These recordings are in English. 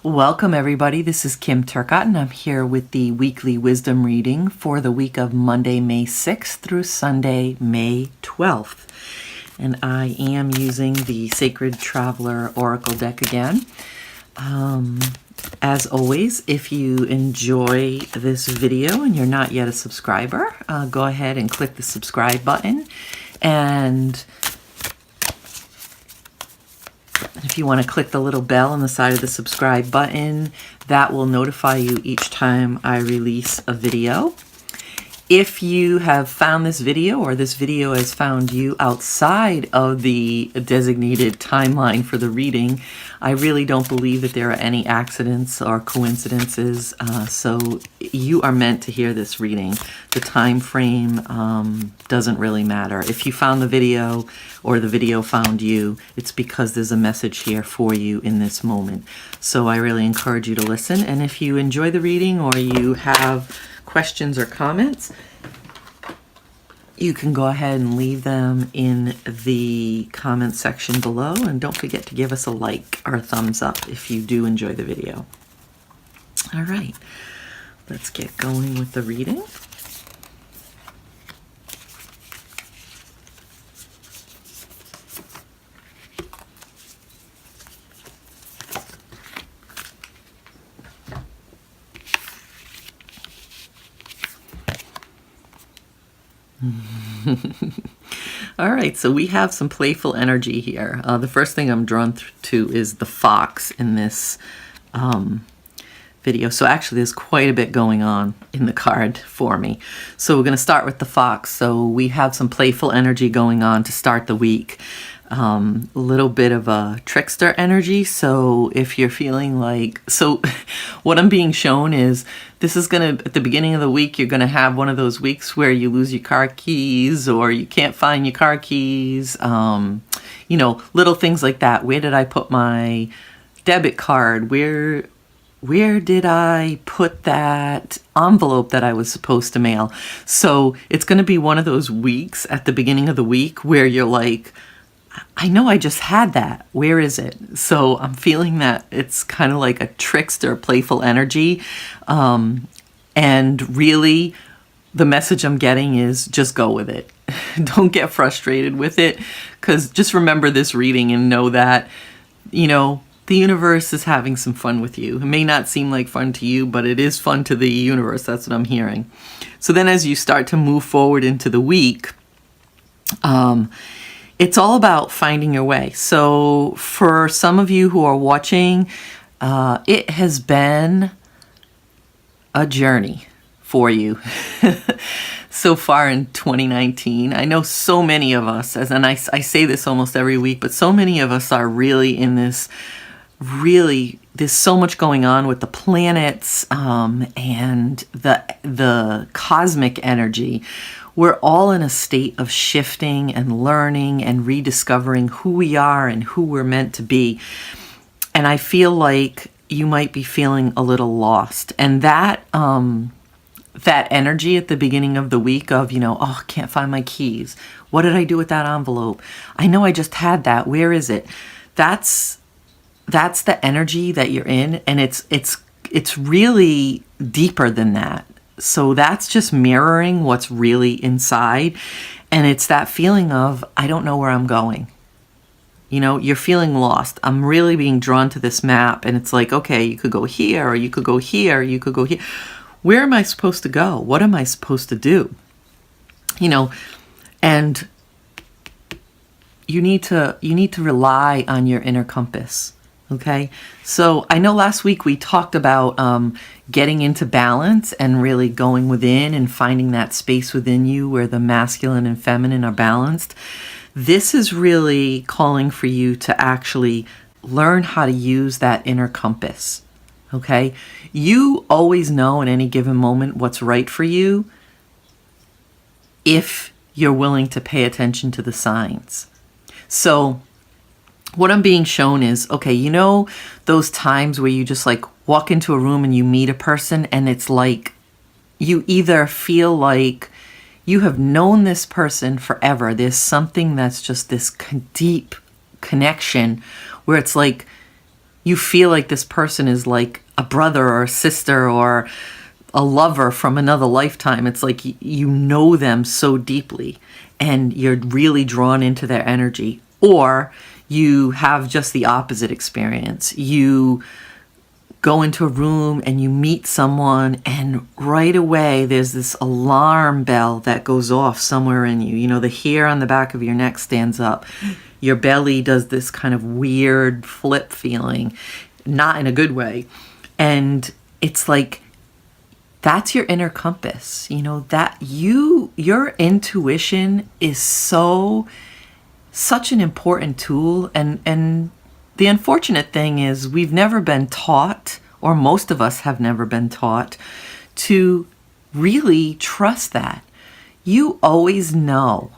Welcome everybody, this is Kim Turcotte and I'm here with the weekly wisdom reading for the week of Monday, May 6th through Sunday, May 12th. And I am using the Sacred Traveler Oracle deck again. As always, if you enjoy this video and you're not yet a subscriber, go ahead and click the subscribe button. And if you want to click the little bell on the side of the subscribe button, that will notify you each time I release a video. If you have found this video or this video has found you outside of the designated timeline for the reading, I really don't believe that there are any accidents or coincidences. So you are meant to hear this reading. The time frame doesn't really matter. If you found the video or the video found you, it's because there's a message here for you in this moment. So I really encourage you to listen. And if you enjoy the reading or you have questions or comments, you can go ahead and leave them in the comment section below, and don't forget to give us a like or a thumbs up if you do enjoy the video. All right, let's get going with the reading. All right, so we have some playful energy here. The first thing I'm drawn to is the fox in this video. So actually there's quite a bit going on in the card for me. So we're going to start with the fox. So we have some playful energy going on to start the week. A little bit of a trickster energy. So if you're feeling like, so what I'm being shown is this is going to, at the beginning of the week, you're going to have one of those weeks where you lose your car keys or you can't find your car keys. You know, little things like that. Where did I put my debit card? Where did I put that envelope that I was supposed to mail? So it's going to be one of those weeks at the beginning of the week where you're like, I know I just had that. Where is it? So I'm feeling that it's kind of like a trickster, playful energy. And really, the message I'm getting is just go with it. Don't get frustrated with it. Because just remember this reading and know that, you know, the universe is having some fun with you. It may not seem like fun to you, but it is fun to the universe. That's what I'm hearing. So then as you start to move forward into the week, it's all about finding your way. So for some of you who are watching, it has been a journey for you so far in 2019. I know so many of us, and I say this almost every week, but so many of us are really in this, there's so much going on with the planets and the cosmic energy. We're all in a state of shifting and learning and rediscovering who we are and who we're meant to be. And I feel like you might be feeling a little lost. And that energy at the beginning of the week of, you know, oh, can't find my keys. What did I do with that envelope? I know I just had that. Where is it? That's the energy that you're in. And it's really deeper than that. So that's just mirroring what's really inside. And it's that feeling of, I don't know where I'm going. You know, you're feeling lost. I'm really being drawn to this map. And it's like, okay, you could go here, or you could go here, or you could go here. Where am I supposed to go? What am I supposed to do? You know, and you need to rely on your inner compass. Okay, so I know last week we talked about getting into balance and really going within and finding that space within you where the masculine and feminine are balanced. This is really calling for you to actually learn how to use that inner compass. Okay, you always know in any given moment what's right for you if you're willing to pay attention to the signs. So what I'm being shown is, okay, you know those times where you just like walk into a room and you meet a person and it's like you either feel like you have known this person forever. There's something that's just this deep connection where it's like you feel like this person is like a brother or a sister or a lover from another lifetime. It's like you know them so deeply and you're really drawn into their energy. Or you have just the opposite experience. You go into a room and you meet someone and right away there's this alarm bell that goes off somewhere in you. You know, the hair on the back of your neck stands up. Your belly does this kind of weird flip feeling, not in a good way. And it's like, that's your inner compass. You know, that your intuition is such an important tool. And the unfortunate thing is we've never been taught, or most of us have never been taught, to really trust that. You always know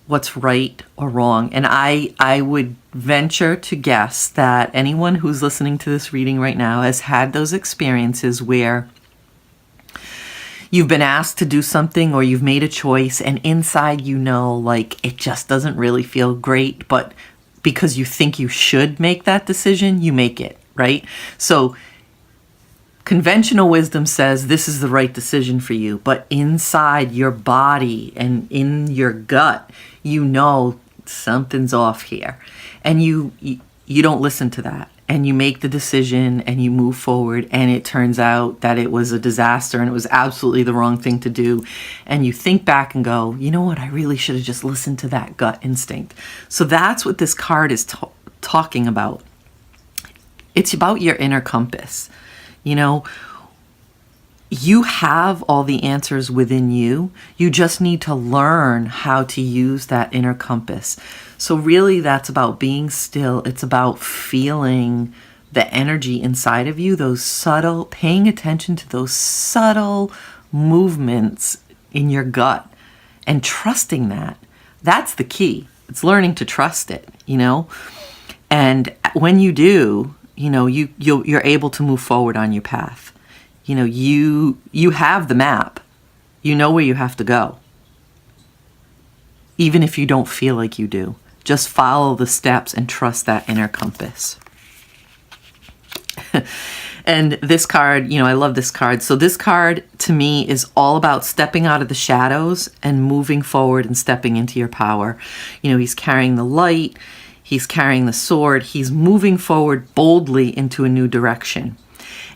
what's right or wrong. And I would venture to guess that anyone who's listening to this reading right now has had those experiences where you've been asked to do something or you've made a choice and inside you know, like, it just doesn't really feel great, but because you think you should make that decision, you make it, right? So conventional wisdom says this is the right decision for you, but inside your body and in your gut, you know something's off here. And you don't listen to that. And you make the decision and you move forward, and it turns out that it was a disaster and it was absolutely the wrong thing to do. And you think back and go, you know what, I really should have just listened to that gut instinct. So that's what this card is talking about. It's about your inner compass. You know, you have all the answers within you. You just need to learn how to use that inner compass. So really that's about being still. It's about feeling the energy inside of you, paying attention to those subtle movements in your gut and trusting that. That's the key. It's learning to trust it, you know? And when you do, you know, you're able to move forward on your path. You know, you have the map. You know where you have to go. Even if you don't feel like you do. Just follow the steps and trust that inner compass. And this card, you know, I love this card. So this card to me is all about stepping out of the shadows and moving forward and stepping into your power. You know, he's carrying the light. He's carrying the sword. He's moving forward boldly into a new direction.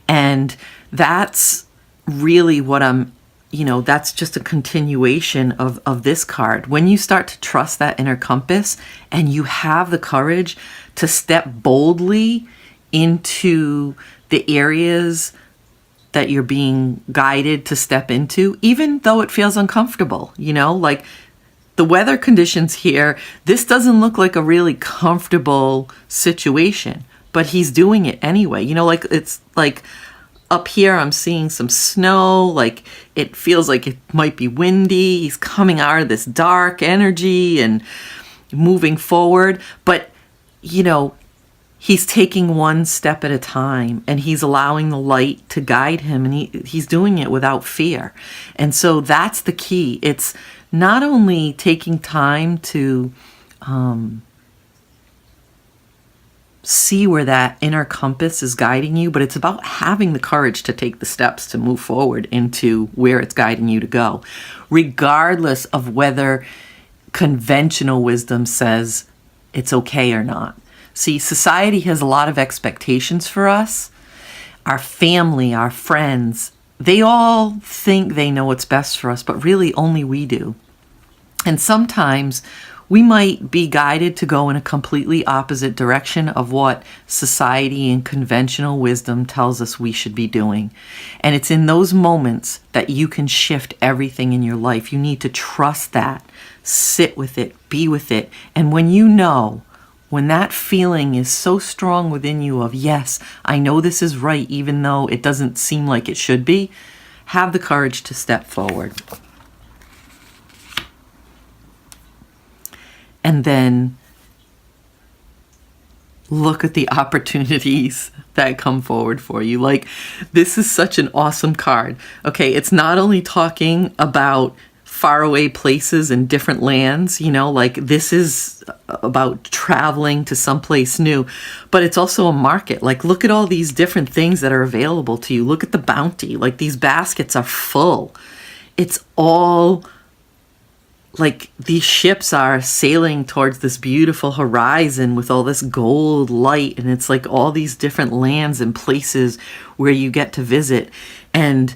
And that's really what that's just a continuation of this card. When you start to trust that inner compass and you have the courage to step boldly into the areas that you're being guided to step into, even though it feels uncomfortable, you know, like the weather conditions here, this doesn't look like a really comfortable situation, but he's doing it anyway. You know, like it's like up here, I'm seeing some snow, like it feels like it might be windy. He's coming out of this dark energy and moving forward. But, you know, he's taking one step at a time and he's allowing the light to guide him, and he's doing it without fear. And so that's the key. It's not only taking time to see where that inner compass is guiding you, but it's about having the courage to take the steps to move forward into where it's guiding you to go, regardless of whether conventional wisdom says it's okay or not. See, society has a lot of expectations for us. Our family, our friends, they all think they know what's best for us, but really only we do. And sometimes we might be guided to go in a completely opposite direction of what society and conventional wisdom tells us we should be doing. And it's in those moments that you can shift everything in your life. You need to trust that, sit with it, be with it. And when that feeling is so strong within you of, yes, I know this is right, even though it doesn't seem like it should be, have the courage to step forward. And then look at the opportunities that come forward for you. Like, this is such an awesome card. Okay, it's not only talking about faraway places and different lands, like this is about traveling to someplace new, but it's also a market. Like, look at all these different things that are available to you. Look at the bounty. Like, these baskets are full. It's all like these ships are sailing towards this beautiful horizon with all this gold light, and it's like all these different lands and places where you get to visit. And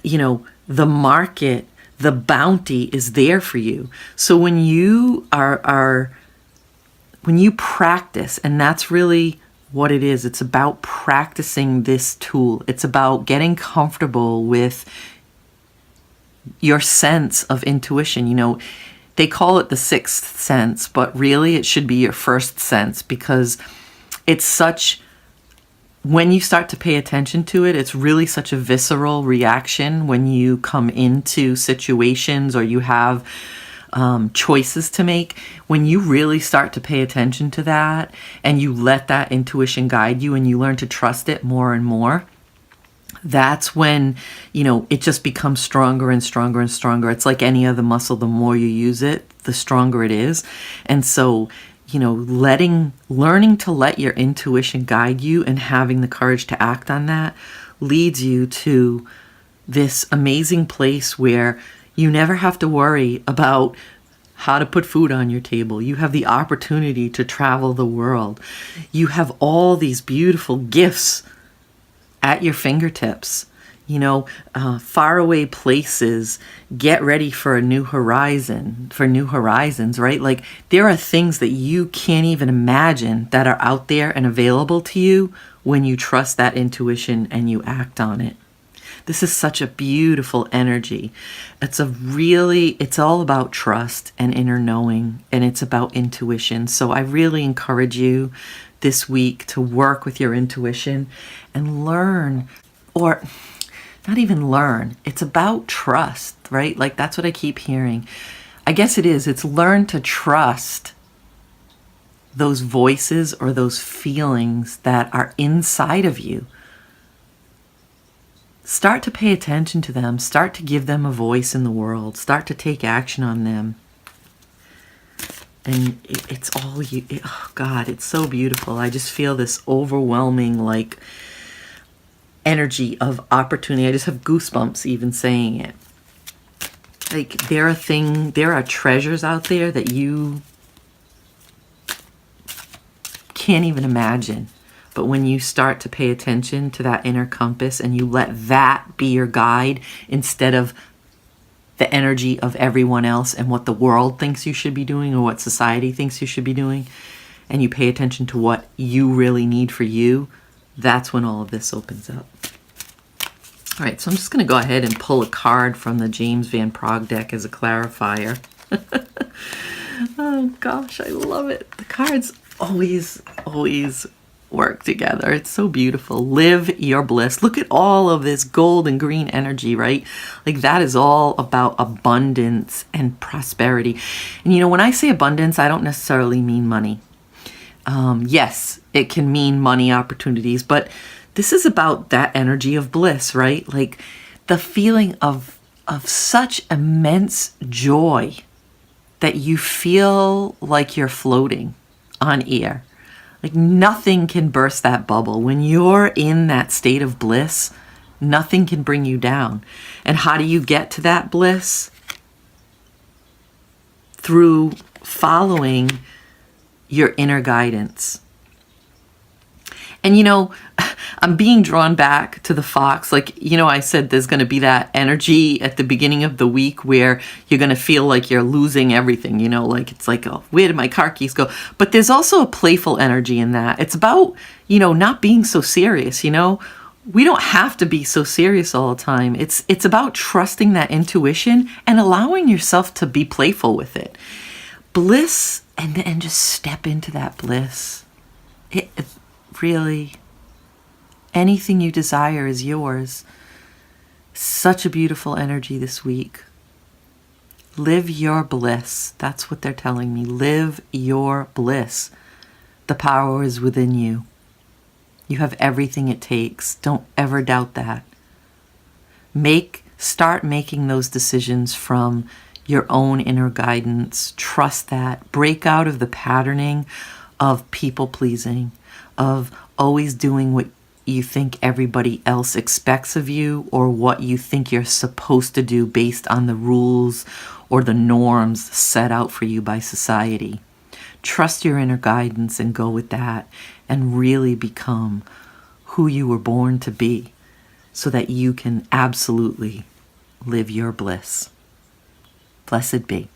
the market, the bounty is there for you. So when you when you practice, and that's really what it is, it's about practicing this tool. It's about getting comfortable with your sense of intuition. They call it the sixth sense, but really it should be your first sense, because it's such, when you start to pay attention to it, it's really such a visceral reaction when you come into situations or you have choices to make. When you really start to pay attention to that and you let that intuition guide you and you learn to trust it more and more, that's when, it just becomes stronger and stronger and stronger. It's like any other muscle. The more you use it, the stronger it is. And so, learning to let your intuition guide you and having the courage to act on that leads you to this amazing place where you never have to worry about how to put food on your table. You have the opportunity to travel the world. You have all these beautiful gifts at your fingertips, faraway places. Get ready for a new horizon, for new horizons, right? Like, there are things that you can't even imagine that are out there and available to you when you trust that intuition and you act on it. This is such a beautiful energy. It's all about trust and inner knowing, and it's about intuition. So I really encourage you this week to work with your intuition and learn, or not even learn. It's about trust, right? Like, that's what I keep hearing. I guess it is. It's learn to trust those voices or those feelings that are inside of you. Start to pay attention to them. Start to give them a voice in the world. Start to take action on them. And it's all you. Oh God, it's so beautiful. I just feel this overwhelming energy of opportunity. I just have goosebumps even saying it. Like, there are treasures out there that you can't even imagine. But when you start to pay attention to that inner compass and you let that be your guide instead of the energy of everyone else and what the world thinks you should be doing or what society thinks you should be doing, and you pay attention to what you really need for you, that's when all of this opens up. All right, so I'm just going to go ahead and pull a card from the James Van Praagh deck as a clarifier. Oh gosh, I love it. The cards always work together. It's so beautiful. Live your bliss. Look at all of this gold and green energy, right? Like, that is all about abundance and prosperity. And when I say abundance, I don't necessarily mean money. Yes, it can mean money opportunities, but this is about that energy of bliss, right? Like, the feeling of such immense joy that you feel like you're floating on air. Like, nothing can burst that bubble. When you're in that state of bliss, nothing can bring you down. And how do you get to that bliss? Through following your inner guidance. And I'm being drawn back to the fox. Like, I said there's going to be that energy at the beginning of the week where you're going to feel like you're losing everything, like it's like, oh, where did my car keys go? But there's also a playful energy in that. It's about, not being so serious, We don't have to be so serious all the time. It's about trusting that intuition and allowing yourself to be playful with it. Bliss, and just step into that bliss. It really, anything you desire is yours. Such a beautiful energy this week. Live your bliss. That's what they're telling me. Live your bliss. The power is within you. You have everything it takes. Don't ever doubt that. Start making those decisions from your own inner guidance. Trust that. Break out of the patterning of people pleasing, of always doing what you think everybody else expects of you, or what you think you're supposed to do based on the rules or the norms set out for you by society. Trust your inner guidance and go with that, and really become who you were born to be, so that you can absolutely live your bliss. Blessed be.